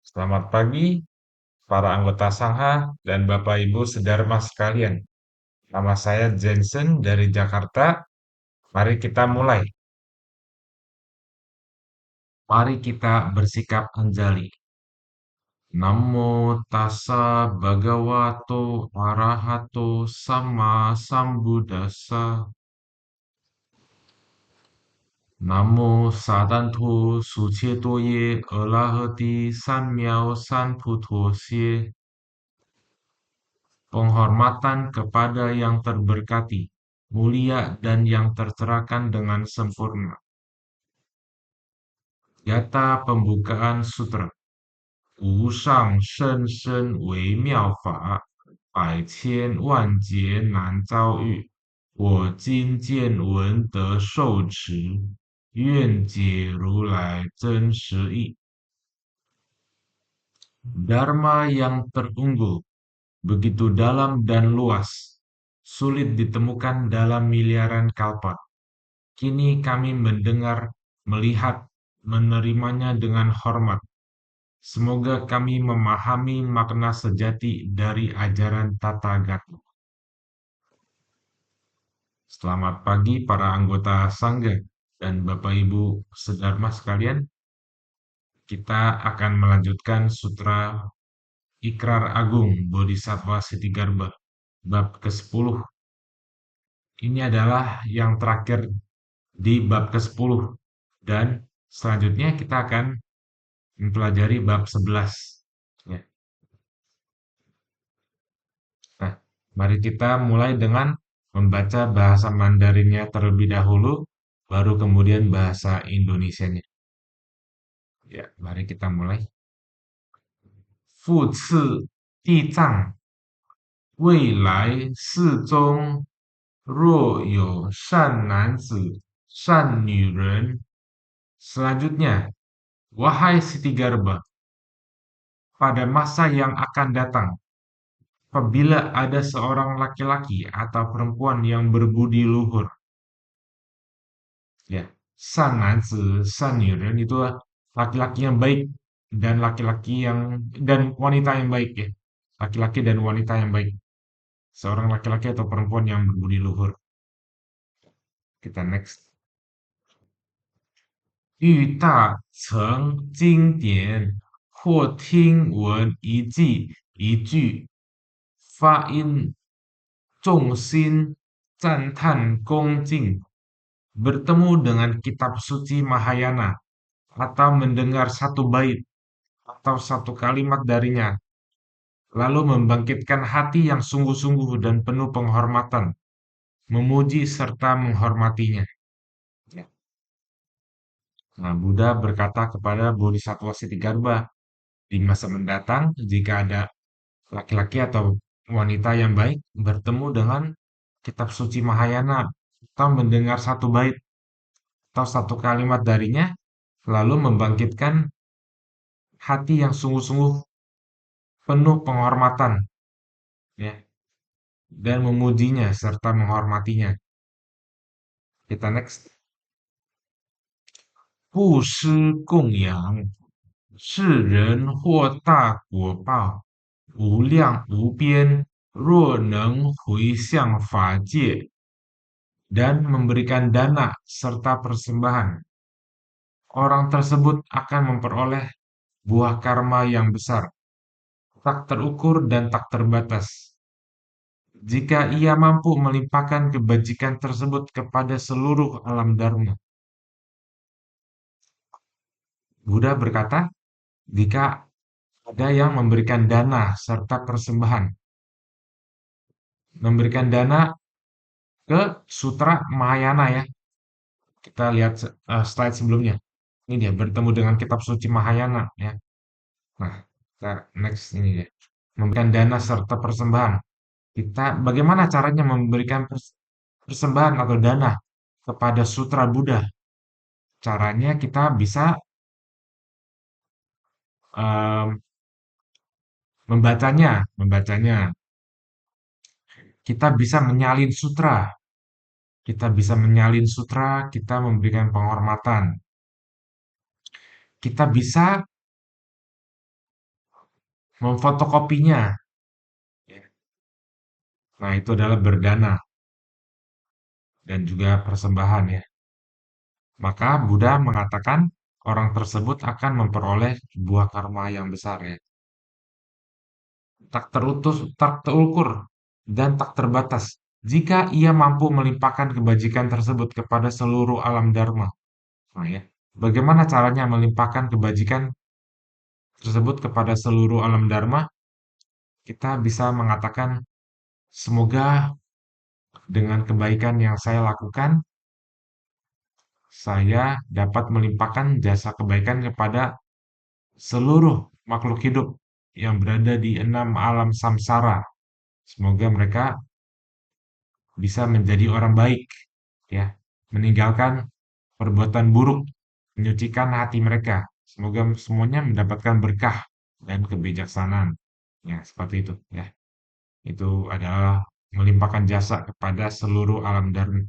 Selamat pagi, para anggota Sangha dan Bapak Ibu Sedharma sekalian. Nama saya Jensen dari Jakarta. Mari kita mulai. Mari kita bersikap anjali. Namo tassa bhagavato arahato sama sambuddhassa. Namo sadanto sucetoye arahati samyao sanbuddhosye. Penghormatan kepada yang terberkati, mulia dan yang tercerahkan dengan sempurna. Kata pembukaan sutra. 无上甚深微妙法，百千万劫难遭遇。我今见闻得受持，愿解如来真实义。Dharma yang terunggul, begitu dalam dan luas, sulit ditemukan dalam miliaran kalpa. Kini kami mendengar, melihat, menerimanya dengan hormat. Semoga kami memahami makna sejati dari ajaran Tathagata. Selamat pagi para anggota Sangga dan Bapak Ibu Sedharma sekalian. Kita akan melanjutkan Sutra Ikrar Agung Bodhisattva Siddhigarbha bab ke-10. Ini adalah yang terakhir di bab ke-10 dan selanjutnya kita akan mempelajari bab 11. Ya. Nah, mari kita mulai dengan membaca bahasa Mandarinnya terlebih dahulu, baru kemudian bahasa Indonesianya. Ya, mari kita mulai. 复次地藏，未来世中，若有善男子、善女人。Selanjutnya, wahai Siti Garba, pada masa yang akan datang, apabila ada seorang laki-laki atau perempuan yang berbudi luhur, ya, san nanzi, san yuren itu laki-laki yang baik dan laki-laki yang dan wanita yang baik ya. Laki-laki dan wanita yang baik. Seorang laki-laki atau perempuan yang berbudi luhur. Kita next. 欲大成经典，或听闻一记一句，发音众心赞叹恭敬，bertemu dengan kitab suci Mahayana atau mendengar satu bait atau satu kalimat darinya, lalu membangkitkan hati yang sungguh-sungguh dan penuh penghormatan, memuji serta menghormatinya. Ya. Nah, Buddha berkata kepada Bodhisattva Siddhigarbha, di masa mendatang, jika ada laki-laki atau wanita yang baik bertemu dengan kitab suci Mahayana atau mendengar satu bait atau satu kalimat darinya, lalu membangkitkan hati yang sungguh-sungguh penuh penghormatan, ya, dan memujinya serta menghormatinya. Kita next. 布施供养，是人获大果报，无量无边。若能回向法界dan memberikan dana serta persembahan, orang tersebut akan memperoleh buah karma yang besar, tak terukur dan tak terbatas. Jika ia mampu melimpahkan kebajikan tersebut kepada seluruh alam dharma. Buddha berkata, jika ada yang memberikan dana serta persembahan, memberikan dana ke Sutra Mahayana ya. Kita lihat slide sebelumnya. Ini dia bertemu dengan kitab suci Mahayana ya. Nah, kita next ini dia. Memberikan dana serta persembahan. Kita bagaimana caranya memberikan persembahan atau dana kepada Sutra Buddha? Caranya kita bisa em, membacanya. Kita bisa menyalin sutra. Kita bisa menyalin sutra, kita memberikan penghormatan. Kita bisa memfotokopinya. Ya. Nah, itu adalah berdana dan juga persembahan ya. Maka Buddha mengatakan orang tersebut akan memperoleh buah karma yang besar ya. Tak terutus, tak terukur, dan tak terbatas. Jika ia mampu melimpahkan kebajikan tersebut kepada seluruh alam dharma. Nah ya, bagaimana caranya melimpahkan kebajikan tersebut kepada seluruh alam dharma? Kita bisa mengatakan, semoga dengan kebaikan yang saya lakukan, saya dapat melimpahkan jasa kebaikan kepada seluruh makhluk hidup yang berada di 6 alam samsara. Semoga mereka bisa menjadi orang baik, ya, meninggalkan perbuatan buruk, menyucikan hati mereka. Semoga semuanya mendapatkan berkah dan kebijaksanaan. Ya, seperti itu, ya. Itu adalah melimpahkan jasa kepada seluruh alam dharma.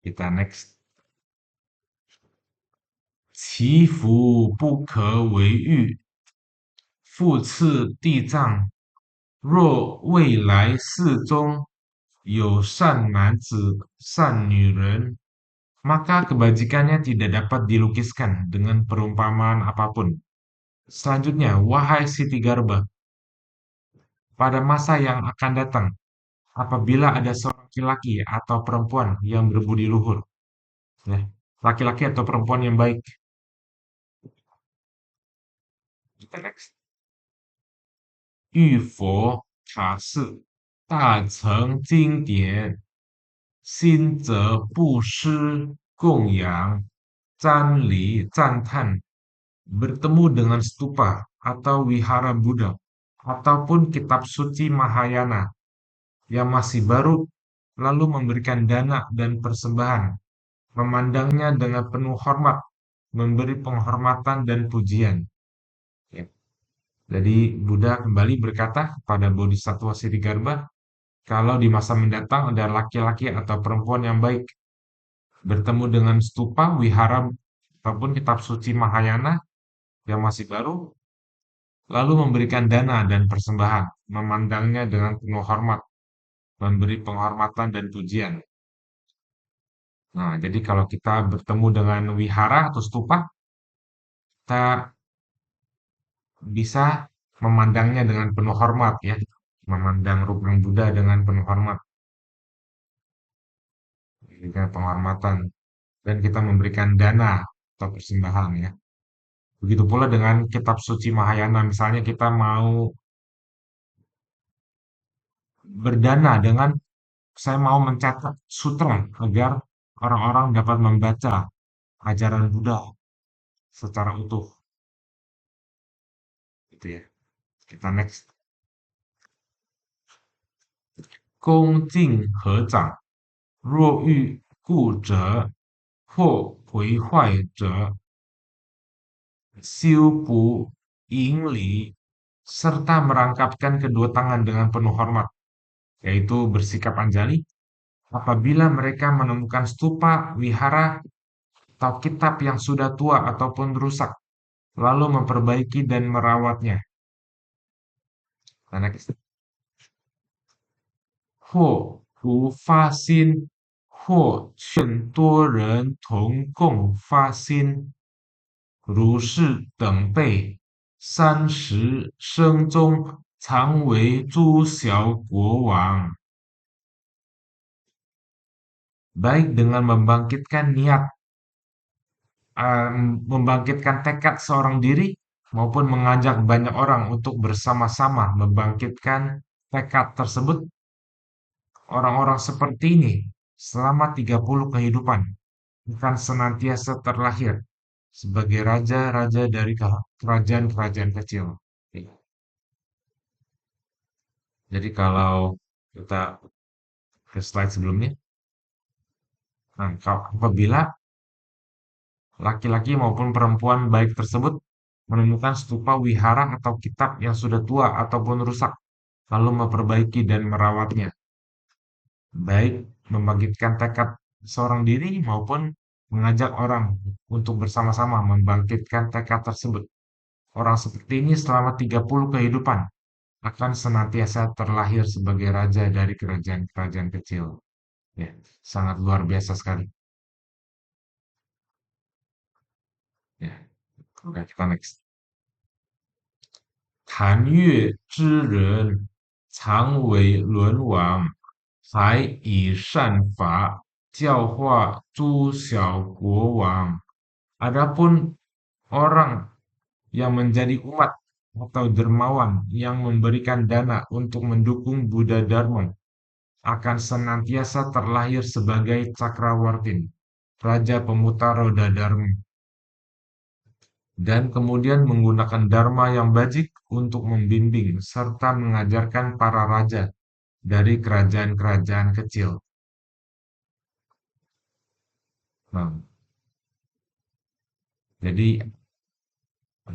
Kita next. 祈福不可为喻，复次地藏。若未来世中有善男子、善女人maka kebajikannya tidak dapat dilukiskan dengan perumpamaan apapun. Selanjutnya, wahai Siti Garba, pada masa yang akan datang, apabila ada seorang laki-laki atau perempuan yang berbudi luhur, ya, laki-laki atau perempuan yang baik, kita next. 玉佛卡寺，大乘经典，心则布施供养，瞻礼赞叹，bertemu dengan stupa atau wihara Buddha ataupun kitab suci Mahayana yang masih baru lalu memberikan dana dan persembahan, memandangnya dengan penuh hormat, memberi penghormatan dan pujian. Ya. Jadi Buddha kembali berkata kepada Bodhisattva Siddhigarba, kalau di masa mendatang ada laki-laki atau perempuan yang baik bertemu dengan stupa, wihara, ataupun kitab suci Mahayana yang masih baru, lalu memberikan dana dan persembahan, memandangnya dengan penuh hormat, memberi penghormatan dan pujian. Nah, jadi kalau kita bertemu dengan wihara atau stupa, kita bisa memandangnya dengan penuh hormat ya, memandang rupang Buddha dengan penuh hormat, dengan penghormatan, dan kita memberikan dana atau persembahan ya. Begitu pula dengan kitab suci Mahayana, misalnya kita mau berdana dengan saya mau mencetak sutra agar orang-orang dapat membaca ajaran Buddha secara utuh, gitu ya. Kita next. 恭敬合掌，若遇故者或毁坏者，修补迎礼, serta merangkapkan kedua tangan dengan penuh hormat, yaitu bersikap anjali apabila mereka menemukan stupa, wihara, atau kitab yang sudah tua ataupun rusak, lalu memperbaiki dan merawatnya. Nah, next. 或无发心，或劝多人同共发心，如是等辈，30生中常为诸小国王。Baik dengan membangkitkan niat, membangkitkan tekad seorang diri, maupun mengajak banyak orang untuk bersama-sama membangkitkan tekad tersebut, orang-orang seperti ini selama 30 kehidupan akan senantiasa terlahir sebagai raja-raja dari kerajaan-kerajaan kecil. Jadi kalau kita ke slide sebelumnya, nah, apabila laki-laki maupun perempuan baik tersebut menemukan stupa, wihara, atau kitab yang sudah tua ataupun rusak, lalu memperbaiki dan merawatnya, baik membangkitkan tekad seorang diri maupun mengajak orang untuk bersama-sama membangkitkan tekad tersebut. Orang seperti ini selama 30 kehidupan akan senantiasa terlahir sebagai raja dari kerajaan-kerajaan kecil. Ya, sangat luar biasa sekali. Ya, oke, kita next. 谭越之人，常为伦王，还以善法教化诸小国王。Adapun orang yang menjadi umat atau dermawan yang memberikan dana untuk mendukung Buddha Dharma akan senantiasa terlahir sebagai Cakrawartin, Raja Pemutar Roda Dharma, dan kemudian menggunakan Dharma yang bajik untuk membimbing serta mengajarkan para raja dari kerajaan-kerajaan kecil. Nah, jadi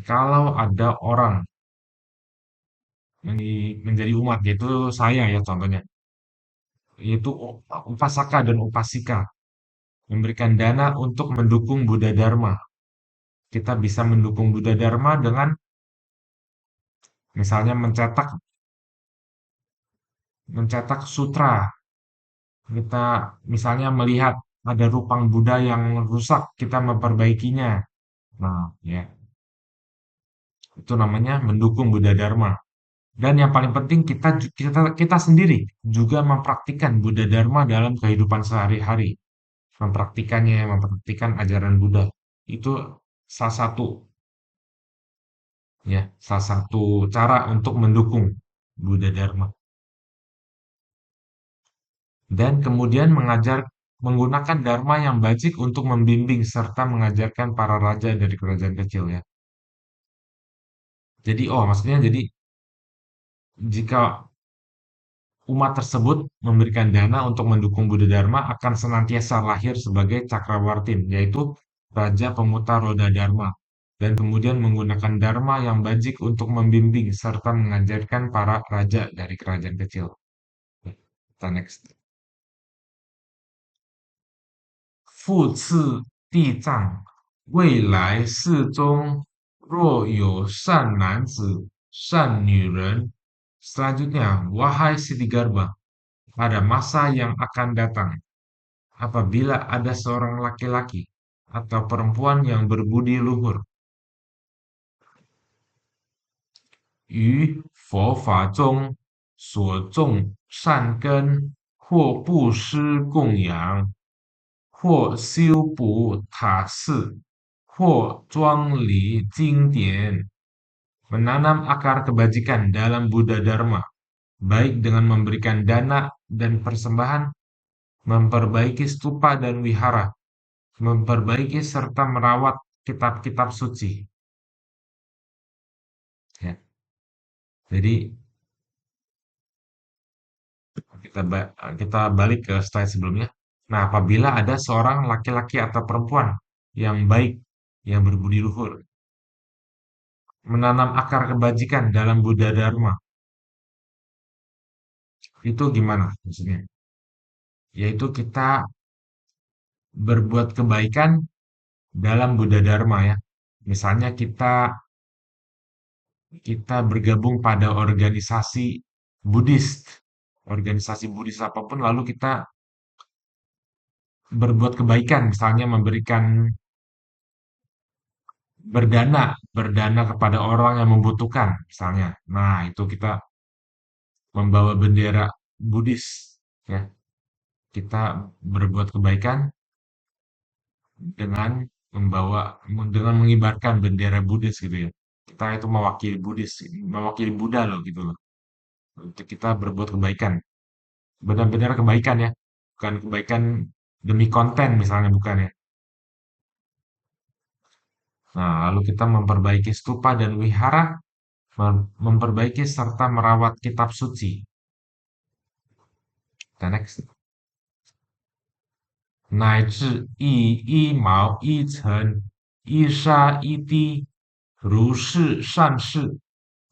kalau ada orang menjadi umat, yaitu saya ya contohnya, yaitu upasaka dan upasika, memberikan dana untuk mendukung Buddha Dharma. Kita bisa mendukung Buddha Dharma dengan misalnya mencetak sutra. Kita misalnya melihat ada rupang Buddha yang rusak, kita memperbaikinya. Nah, ya, itu namanya mendukung Buddha Dharma. Dan yang paling penting kita sendiri juga mempraktikkan Buddha Dharma dalam kehidupan sehari-hari. Mempraktikkan ajaran Buddha. Itu salah satu salah satu cara untuk mendukung Buddha Dharma. Dan kemudian menggunakan Dharma yang bajik untuk membimbing serta mengajarkan para raja dari kerajaan kecil ya. Jadi, maksudnya jadi jika umat tersebut memberikan dana untuk mendukung Buddha Dharma akan senantiasa lahir sebagai Cakrawartin, yaitu Raja Pemutar Roda Dharma, dan kemudian menggunakan Dharma yang bajik untuk membimbing serta mengajarkan para raja dari kerajaan kecil. Kita next. 复次地藏，未来世中若有善男子、善女人，selanjutnya, wahai Siddhigarba, pada masa yang akan datang, apabila ada seorang laki-laki atau perempuan yang berbudi luhur, 于佛法中所种善根，或布施供养，或修补塔寺，或装理经典, menanam akar kebajikan dalam Buddha Dharma, baik dengan memberikan dana dan persembahan, memperbaiki stupa dan wihara, memperbaiki serta merawat kitab-kitab suci. Ya. Jadi kita balik ke slide sebelumnya. Nah, apabila ada seorang laki-laki atau perempuan yang baik, yang berbudi luhur, menanam akar kebajikan dalam Buddha Dharma, itu gimana maksudnya? Yaitu kita berbuat kebaikan dalam Buddha Dharma ya. Misalnya kita kita bergabung pada organisasi Buddhis apapun, lalu kita berbuat kebaikan, misalnya berdana kepada orang yang membutuhkan, misalnya. Nah, itu kita membawa bendera Buddhis, ya. Kita berbuat kebaikan dengan dengan mengibarkan bendera Buddhis gitu ya. Kita itu mewakili Buddhis, mewakili Buddha loh gitu loh. Untuk kita berbuat kebaikan, benar-benar kebaikan ya, bukan kebaikan demi konten misalnya bukan ya. Nah, lalu kita memperbaiki stupa dan wihara, memperbaiki serta merawat kitab suci. Kita next. 乃至一毛一尘、一沙一滴，如是善事，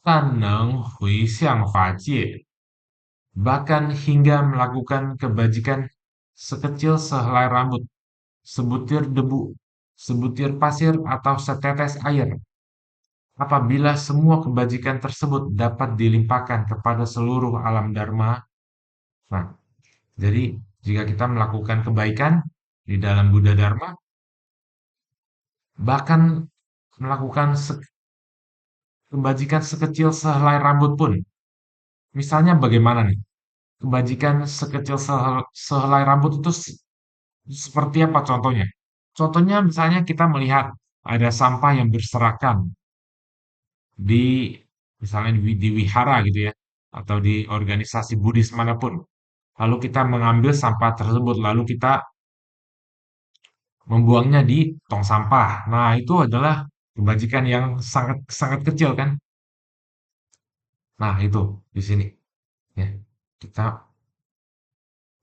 但能回向法界, bahkan hingga melakukan kebajikan sekecil sehelai rambut, sebutir debu, sebutir pasir atau setetes air. apabila semua kebajikan tersebut dapat dilimpahkan kepada seluruh alam dharma. Nah, jadi jika kita melakukan kebaikan di dalam Buddha Dharma, bahkan melakukan kebajikan sekecil sehelai rambut pun. Misalnya bagaimana nih? Kebajikan sekecil sehelai rambut itu seperti apa contohnya? Contohnya misalnya kita melihat ada sampah yang berserakan di misalnya di wihara gitu ya, atau di organisasi Buddhis manapun. Lalu kita mengambil sampah tersebut, lalu kita membuangnya di tong sampah. Nah, itu adalah kebajikan yang sangat sangat kecil kan? Nah, itu di sini ya. Kita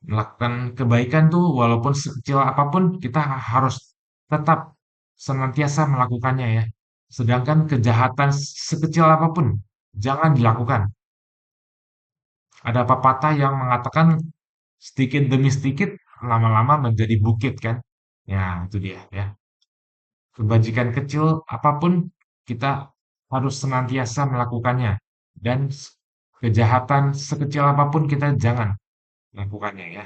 melakukan kebaikan tuh walaupun sekecil apapun kita harus tetap senantiasa melakukannya ya. Sedangkan kejahatan sekecil apapun jangan dilakukan. Ada pepatah yang mengatakan sedikit demi sedikit lama-lama menjadi bukit kan? Ya, itu dia ya. Kebajikan kecil apapun kita harus senantiasa melakukannya dan kejahatan sekecil apapun kita jangan melakukannya ya.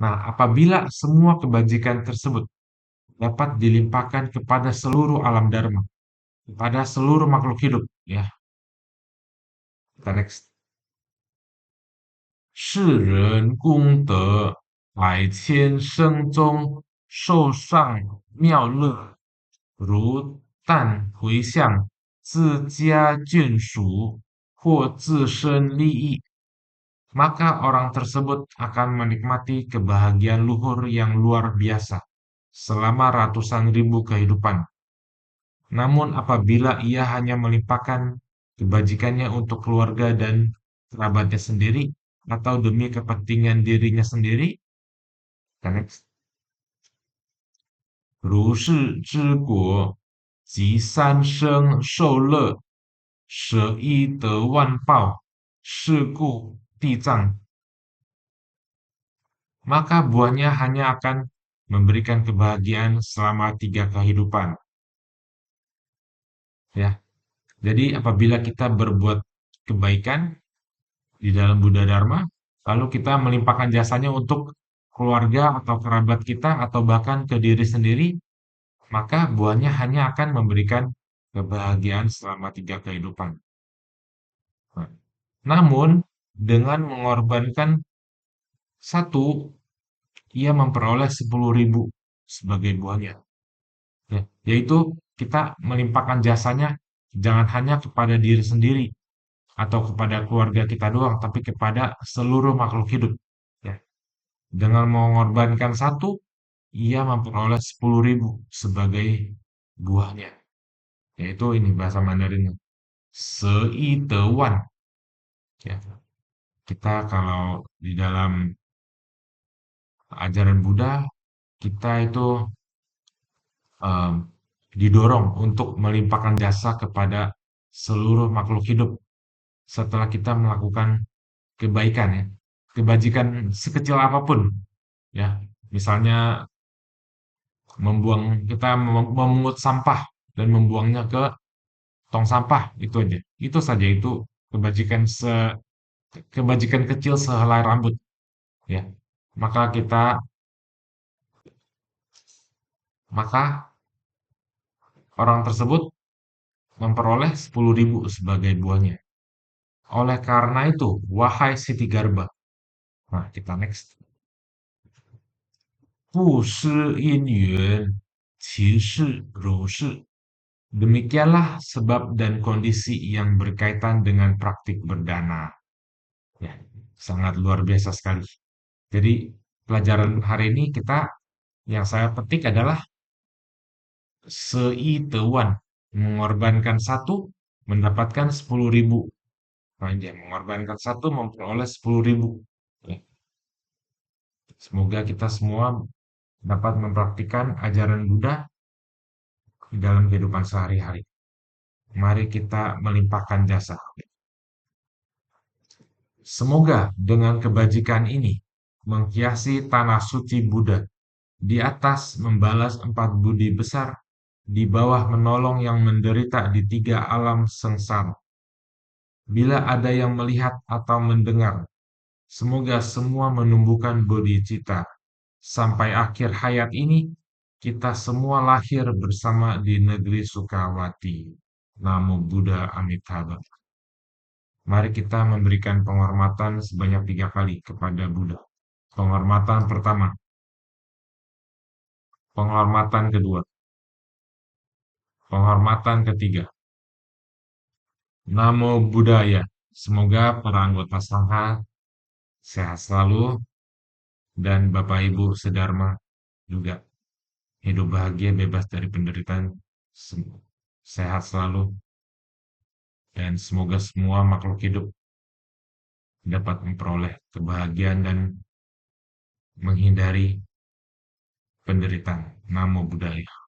Nah, apabila semua kebajikan tersebut dapat dilimpahkan kepada seluruh alam dharma, kepada seluruh makhluk hidup, ya. Kita next. 世人功德百千生中受上妙乐，如但回向自家眷属或自身利益，maka orang tersebut akan menikmati kebahagiaan luhur yang luar biasa selama ratusan ribu kehidupan. Namun apabila ia hanya melimpahkan kebajikannya untuk keluarga dan kerabatnya sendiri atau demi kepentingan dirinya sendiri, karena 如是之国，即三生受乐，舍一得万报，是故地藏 maka buahnya hanya akan memberikan kebahagiaan selama 3 kehidupan. Ya, jadi apabila kita berbuat kebaikan di dalam Buddha Dharma, lalu kita melimpahkan jasanya untuk keluarga atau kerabat kita atau bahkan ke diri sendiri, maka buahnya hanya akan memberikan kebahagiaan selama 3 kehidupan. Nah, namun dengan mengorbankan satu, ia memperoleh 10.000 sebagai buahnya. Ya, yaitu kita melimpahkan jasanya jangan hanya kepada diri sendiri atau kepada keluarga kita doang, tapi kepada seluruh makhluk hidup. Ya, dengan mengorbankan satu, ia memperoleh 10.000 sebagai buahnya. Yaitu ini bahasa Mandarinnya. Seitewan. Ya, kita kalau di dalam ajaran Buddha, kita itu em, didorong untuk melimpahkan jasa kepada seluruh makhluk hidup setelah kita melakukan kebaikan ya. Kebajikan sekecil apapun ya. Misalnya kita memungut sampah dan membuangnya ke tong sampah itu aja. Itu saja itu kebajikan kebajikan kecil sehelai rambut ya. Maka kita maka orang tersebut memperoleh 10.000 sebagai buahnya. Oleh karena itu, wahai Siti Garba. Nah, kita next. 不施因缘，其事如是. Demikianlah sebab dan kondisi yang berkaitan dengan praktik berdana. Ya, sangat luar biasa sekali. Jadi, pelajaran hari ini yang saya petik adalah seitewan, mengorbankan satu, mendapatkan 10.000. Nah, mengorbankan satu, memperoleh 10.000. Ya, semoga kita semua dapat mempraktikkan ajaran Buddha di dalam kehidupan sehari-hari. Mari kita melimpahkan jasa. Semoga dengan kebajikan ini menghiasi tanah suci Buddha di atas membalas 4 budi besar di bawah menolong yang menderita di tiga alam sengsara. Bila ada yang melihat atau mendengar, semoga semua menumbuhkan bodhicitta. Sampai akhir hayat ini, kita semua lahir bersama di negeri Sukawati. Namo Buddha Amitabha. Mari kita memberikan penghormatan sebanyak 3 kali kepada Buddha. Penghormatan pertama, penghormatan kedua, penghormatan ketiga. Namo Buddhaya. Semoga para anggota sangha sehat selalu dan Bapak Ibu sedharma juga hidup bahagia bebas dari penderitaan, sehat selalu, dan semoga semua makhluk hidup dapat memperoleh kebahagiaan dan menghindari penderitaan. Namo Buddhaya.